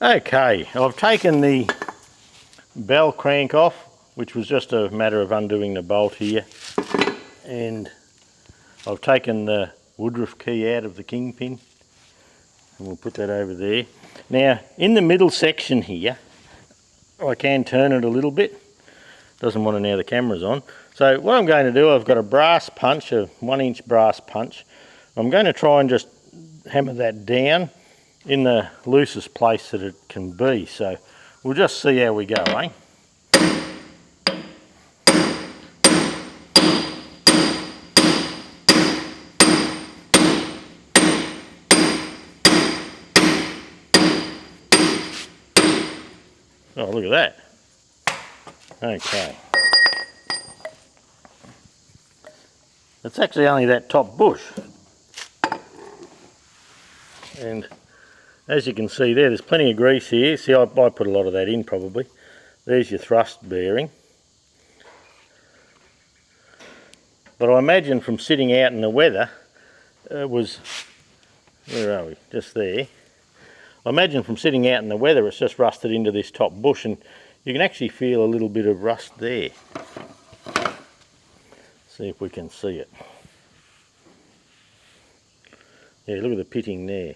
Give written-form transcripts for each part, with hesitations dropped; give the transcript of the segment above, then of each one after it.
Okay, I've taken the bell crank off, which was just a matter of undoing the bolt here, and I've taken the woodruff key out of the kingpin, and we'll put that over there. Now, in the middle section here, I can turn it a little bit. Doesn't want to now the camera's on. So what I'm going to do, I've got a brass punch, a 1-inch brass punch. I'm going to try and just hammer that down in the loosest place that it can be. So we'll just see how we go, eh? Oh, look at that. Okay. It's actually only that top bush. And as you can see there's plenty of grease here. See, I put a lot of that in probably. There's your thrust bearing. But I imagine from sitting out in the weather, it was, where are we? Just there. I imagine from sitting out in the weather it's just rusted into this top bush, and you can actually feel a little bit of rust there. See if we can see it. Yeah, look at the pitting there.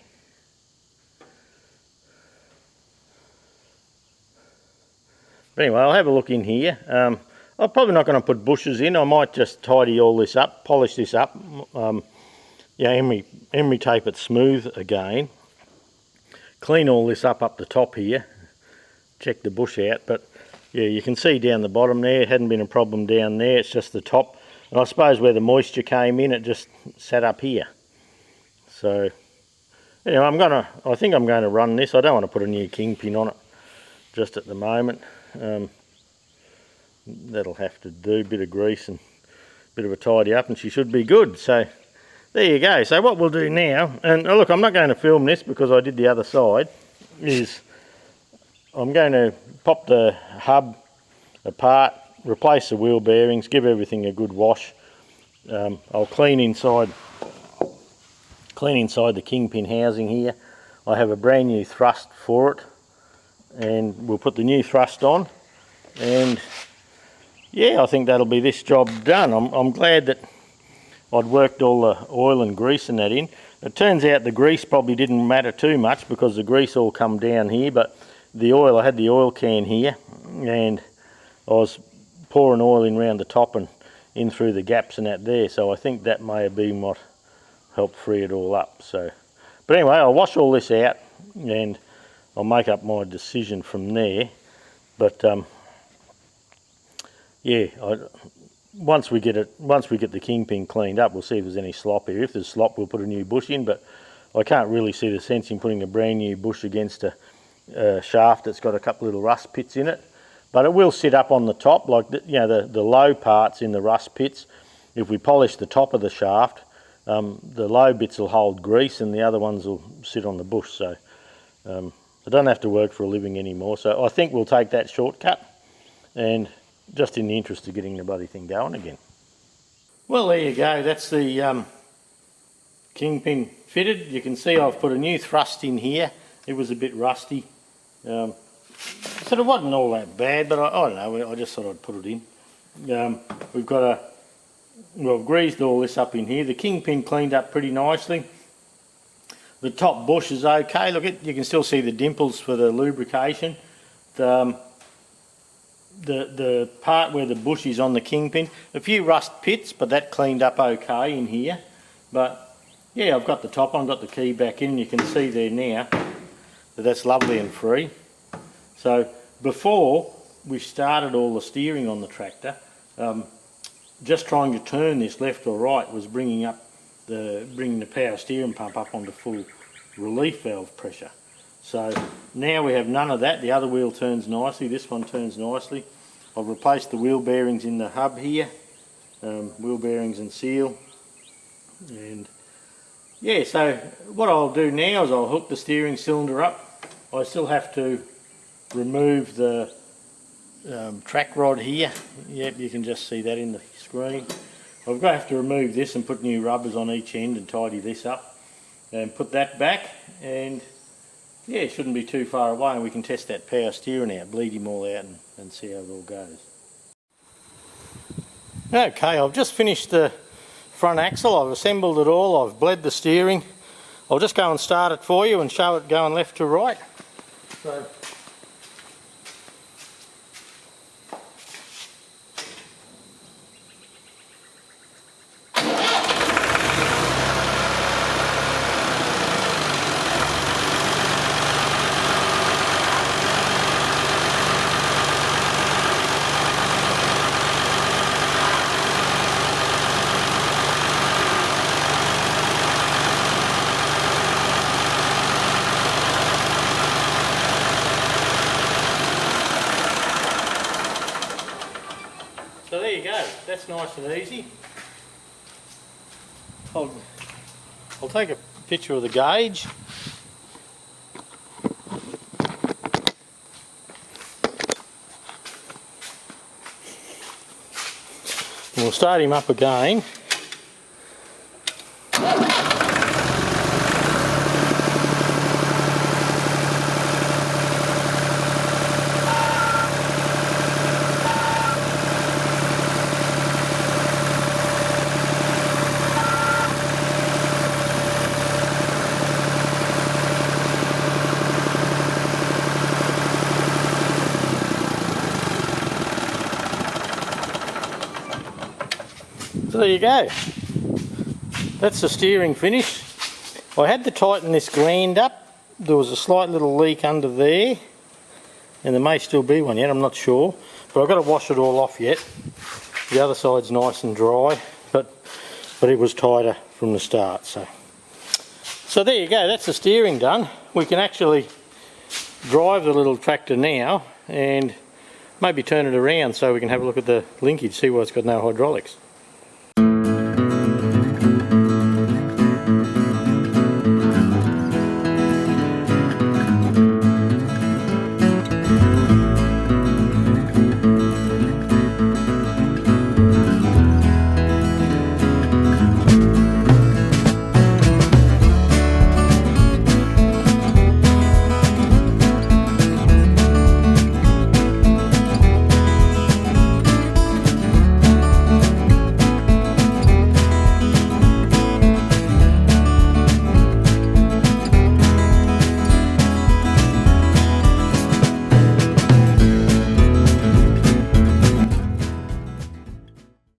But anyway, I'll have a look in here. I'm probably not going to put bushes in. I might just tidy all this up, polish this up. Emery tape it smooth again. Clean all this up the top here. Check the bush out. But yeah, you can see down the bottom there, it hadn't been a problem down there. It's just the top. And I suppose where the moisture came in, it just sat up here. So anyway, I think I'm going to run this. I don't want to put a new kingpin on it just at the moment. That'll have to do, a bit of grease and a bit of a tidy up, and she should be good. So there you go. So what we'll do now, and look, I'm not going to film this because I did the other side, is I'm going to pop the hub apart, replace the wheel bearings, give everything a good wash. I'll clean inside the kingpin housing here. I have a brand new thrust for it, and we'll put the new thrust on, and yeah, I think that'll be this job done. I'm glad that I'd worked all the oil and grease and that in. It turns out the grease probably didn't matter too much because the grease all come down here, but the oil, I had the oil can here, and I was pouring oil in around the top and in through the gaps and that there, so I think that may have been what helped free it all up. So, but anyway, I'll wash all this out and I'll make up my decision from there. But yeah, once we get the kingpin cleaned up, we'll see if there's any slop here. If there's slop, we'll put a new bush in, but I can't really see the sense in putting a brand new bush against a shaft that's got a couple little rust pits in it. But it will sit up on the top, like the low parts in the rust pits. If we polish the top of the shaft, the low bits will hold grease and the other ones will sit on the bush. So I don't have to work for a living anymore. So I think we'll take that shortcut, and just in the interest of getting the bloody thing going again. Well, there you go. That's the kingpin fitted. You can see I've put a new thrust in here. It was a bit rusty. So it wasn't all that bad, but I don't know, I just thought I'd put it in. I've greased all this up in here. The kingpin cleaned up pretty nicely. The top bush is okay. Look, you can still see the dimples for the lubrication. The part where the bush is on the kingpin, a few rust pits, but that cleaned up okay in here. But yeah, I've got the top on, got the key back in. You can see there now that that's lovely and free. So before we started all the steering on the tractor, just trying to turn this left or right was bringing the power steering pump up onto full relief valve pressure. So now we have none of that. The other wheel turns nicely, this one turns nicely. I've replaced the wheel bearings in the hub here, wheel bearings and seal. And yeah, so what I'll do now is I'll hook the steering cylinder up. I still have to remove the track rod here. Yep, you can just see that in the screen. I've got to have to remove this and put new rubbers on each end and tidy this up and put that back, and yeah, it shouldn't be too far away, and we can test that power steering out, bleed him all out and see how it all goes. Okay, I've just finished the front axle. I've assembled it all, I've bled the steering. I'll just go and start it for you and show it going left to right. So, so there you go, that's nice and easy. I'll take a picture of the gauge. And we'll start him up again. So there you go, that's the steering finished. I had to tighten this gland up, there was a slight little leak under there, and there may still be one yet, I'm not sure, but I've got to wash it all off yet. The other side's nice and dry, but it was tighter from the start. So there you go, that's the steering done. We can actually drive the little tractor now and maybe turn it around so we can have a look at the linkage, see why it's got no hydraulics.